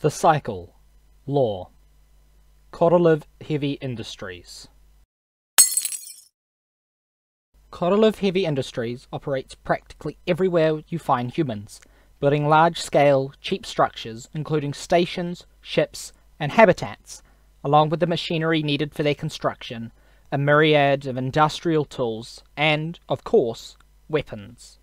The Cycle. Law. Korolev Heavy Industries. Korolev Heavy Industries operates practically everywhere you find humans, building large-scale, cheap structures including stations, ships, and habitats, along with the machinery needed for their construction, a myriad of industrial tools, and, of course, weapons.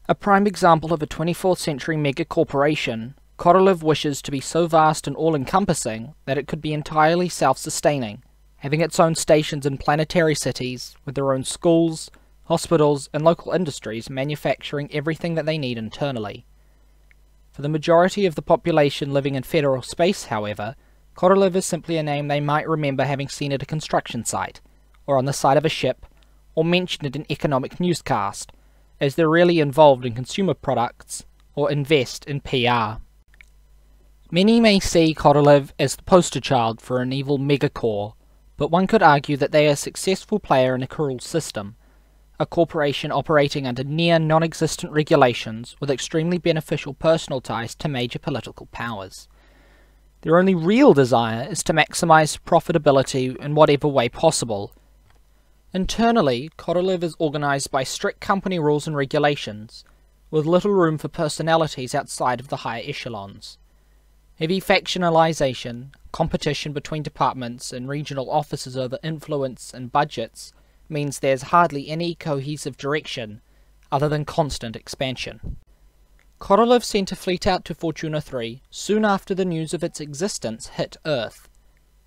A prime example of a 24th century mega-corporation, Korolev wishes to be so vast and all-encompassing that it could be entirely self-sustaining, having its own stations in planetary cities, with their own schools, hospitals, and local industries manufacturing everything that they need internally. For the majority of the population living in federal space, however, Korolev is simply a name they might remember having seen at a construction site, or on the side of a ship, or mentioned in an economic newscast, as they're really involved in consumer products, or invest in PR. Many may see Korolev as the poster child for an evil megacorp, but one could argue that they are a successful player in a cruel system, a corporation operating under near non-existent regulations with extremely beneficial personal ties to major political powers. Their only real desire is to maximize profitability in whatever way possible. Internally, Korolev is organized by strict company rules and regulations, with little room for personalities outside of the higher echelons. Heavy factionalization, competition between departments and regional offices over influence and budgets means there's hardly any cohesive direction other than constant expansion. Korolev sent a fleet out to Fortuna 3 soon after the news of its existence hit Earth.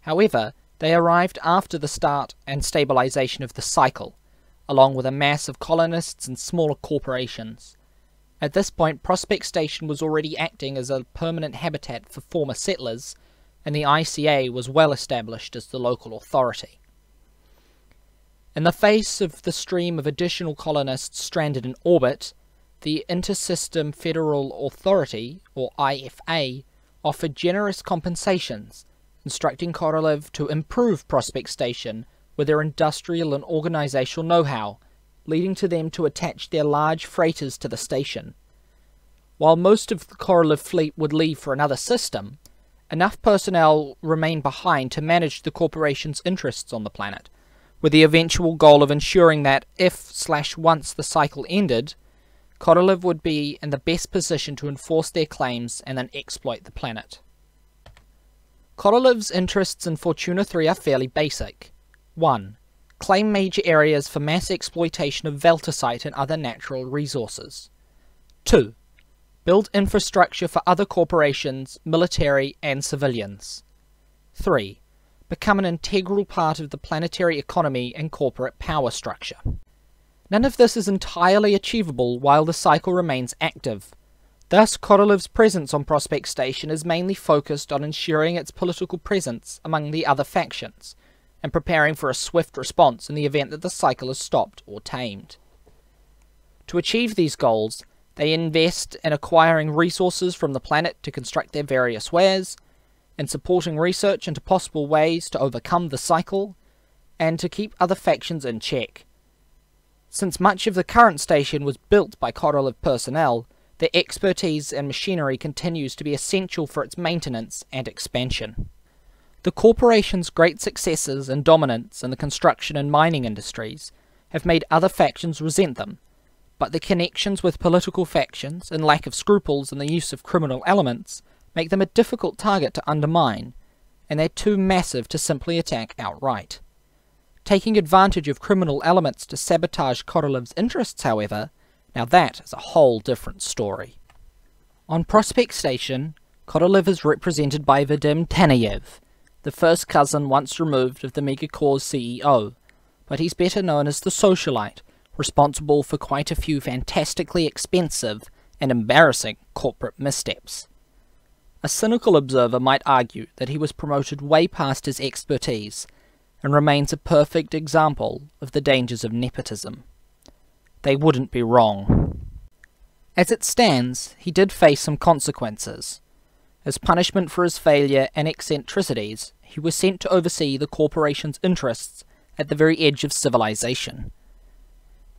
However, they arrived after the start and stabilization of the cycle, along with a mass of colonists and smaller corporations. At this point, Prospect Station was already acting as a permanent habitat for former settlers, and the ICA was well established as the local authority. In the face of the stream of additional colonists stranded in orbit, the Intersystem Federal Authority, or IFA, offered generous compensations, instructing Korolev to improve Prospect Station with their industrial and organizational know-how, leading to them to attach their large freighters to the station. While most of the Korolev fleet would leave for another system, enough personnel remained behind to manage the corporation's interests on the planet, with the eventual goal of ensuring that if/once the cycle ended, Korolev would be in the best position to enforce their claims and then exploit the planet. Korolev's interests in Fortuna 3 are fairly basic. 1. Claim major areas for mass exploitation of Veltacite and other natural resources. 2. Build infrastructure for other corporations, military and civilians. 3. Become an integral part of the planetary economy and corporate power structure. None of this is entirely achievable while the cycle remains active. Thus, Korolev's presence on Prospect Station is mainly focused on ensuring its political presence among the other factions, and preparing for a swift response in the event that the cycle is stopped or tamed. To achieve these goals, they invest in acquiring resources from the planet to construct their various wares, in supporting research into possible ways to overcome the cycle, and to keep other factions in check. Since much of the current station was built by Korolev personnel, their expertise and machinery continues to be essential for its maintenance and expansion. The corporation's great successes and dominance in the construction and mining industries have made other factions resent them, but the connections with political factions and lack of scruples in the use of criminal elements make them a difficult target to undermine, and they're too massive to simply attack outright. Taking advantage of criminal elements to sabotage Korolev's interests, however, now that is a whole different story. On Prospect Station, Korolev is represented by Vadim Tanayev, the first cousin once removed of the Megacorp's CEO, but he's better known as the socialite, responsible for quite a few fantastically expensive and embarrassing corporate missteps. A cynical observer might argue that he was promoted way past his expertise, and remains a perfect example of the dangers of nepotism. They wouldn't be wrong. As it stands, he did face some consequences. As punishment for his failure and eccentricities, he was sent to oversee the corporation's interests at the very edge of civilization.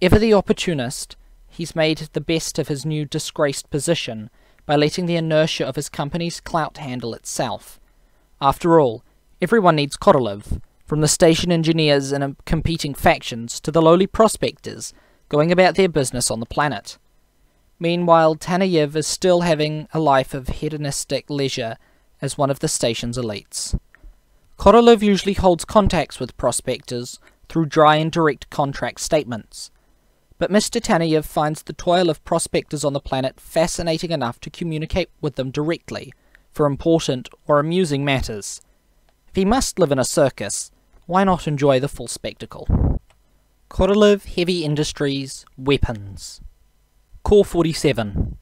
Ever the opportunist, he's made the best of his new disgraced position by letting the inertia of his company's clout handle itself. After all, everyone needs Korolev, from the station engineers in competing factions to the lowly prospectors going about their business on the planet. Meanwhile, Tanayev is still having a life of hedonistic leisure as one of the station's elites. Korolev usually holds contacts with prospectors through dry and direct contract statements, but Mr. Tanayev finds the toil of prospectors on the planet fascinating enough to communicate with them directly for important or amusing matters. If he must live in a circus, why not enjoy the full spectacle? Korolev Heavy Industries Weapons. Core 47.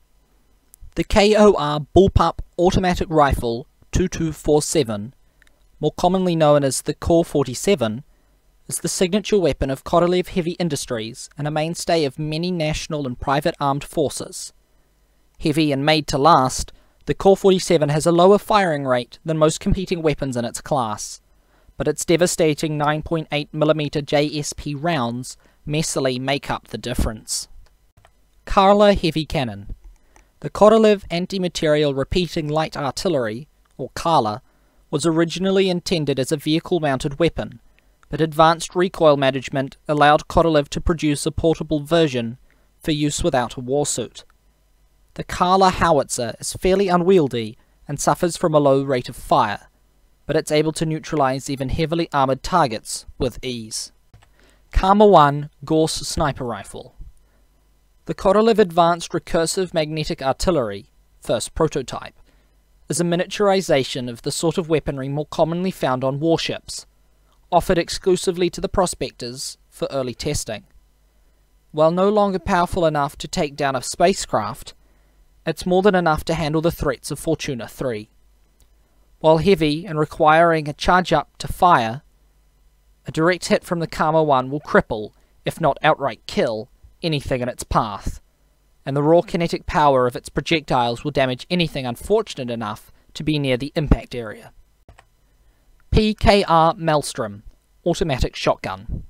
The KOR Bullpup Automatic Rifle 2247, more commonly known as the Core 47, is the signature weapon of Korolev Heavy Industries and a mainstay of many national and private armed forces. Heavy and made to last, the Core 47 has a lower firing rate than most competing weapons in its class, but its devastating 9.8mm JSP rounds messily make up the difference. Karla Heavy Cannon. The Korolev Anti-Material Repeating Light Artillery, or Karla, was originally intended as a vehicle-mounted weapon, but advanced recoil management allowed Korolev to produce a portable version for use without a warsuit. The Karla howitzer is fairly unwieldy and suffers from a low rate of fire, but it's able to neutralize even heavily armored targets with ease. Karma 1 Gauss Sniper Rifle. The Korolev Advanced Recursive Magnetic Artillery, first prototype, is a miniaturization of the sort of weaponry more commonly found on warships, offered exclusively to the prospectors for early testing. While no longer powerful enough to take down a spacecraft, it's more than enough to handle the threats of Fortuna 3. While heavy and requiring a charge up to fire, a direct hit from the Karma 1 will cripple, if not outright kill, anything in its path, and the raw kinetic power of its projectiles will damage anything unfortunate enough to be near the impact area. PKR Maelstrom Automatic Shotgun.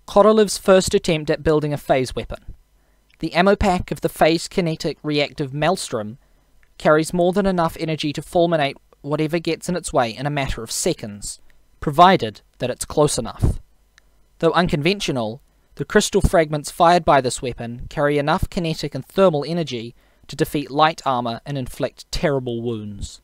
Korolev's first attempt at building a phase weapon. The ammo pack of the phase kinetic reactive Maelstrom carries more than enough energy to fulminate whatever gets in its way in a matter of seconds, provided that it's close enough. Though unconventional, the crystal fragments fired by this weapon carry enough kinetic and thermal energy to defeat light armor and inflict terrible wounds.